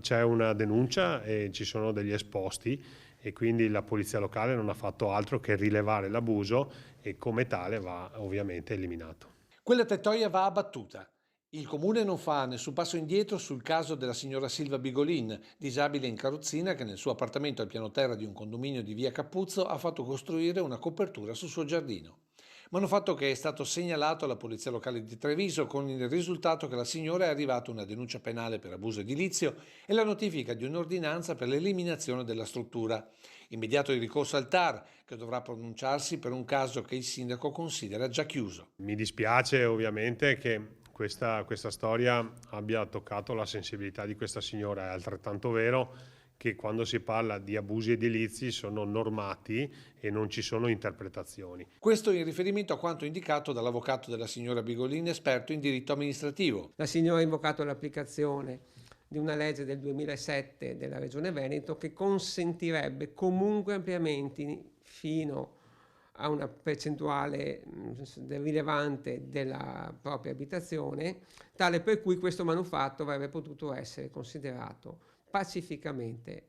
c'è una denuncia e ci sono degli esposti e quindi la polizia locale non ha fatto altro che rilevare l'abuso e come tale va ovviamente eliminato. Quella tettoia va abbattuta. Il comune non fa nessun passo indietro sul caso della signora Silvia Bigolin, disabile in carrozzina che nel suo appartamento al piano terra di un condominio di via Capuzzo ha fatto costruire una copertura sul suo giardino. Manufatto che è stato segnalato alla polizia locale di Treviso con il risultato che alla signora è arrivata una denuncia penale per abuso edilizio e la notifica di un'ordinanza per l'eliminazione della struttura. Immediato il ricorso al TAR che dovrà pronunciarsi per un caso che il sindaco considera già chiuso. Mi dispiace ovviamente che questa storia abbia toccato la sensibilità di questa signora, è altrettanto vero che quando si parla di abusi edilizi sono normati e non ci sono interpretazioni. Questo in riferimento a quanto indicato dall'avvocato della signora Bigolin, esperto in diritto amministrativo. La signora ha invocato l'applicazione di una legge del 2007 della Regione Veneto che consentirebbe comunque ampliamenti fino a una percentuale rilevante della propria abitazione, tale per cui questo manufatto avrebbe potuto essere considerato pacificamente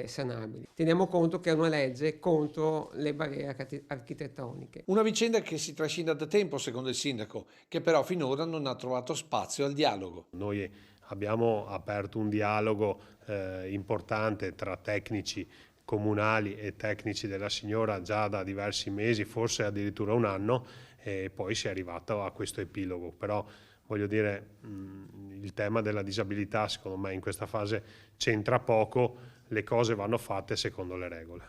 sanabile. Teniamo conto che è una legge contro le barriere architettoniche. Una vicenda che si trascina da tempo, secondo il sindaco, che però finora non ha trovato spazio al dialogo. Noi abbiamo aperto un dialogo importante tra tecnici comunali e tecnici della signora già da diversi mesi, forse addirittura un anno, e poi si è arrivato a questo epilogo. Però voglio dire, il tema della disabilità secondo me in questa fase c'entra poco, le cose vanno fatte secondo le regole.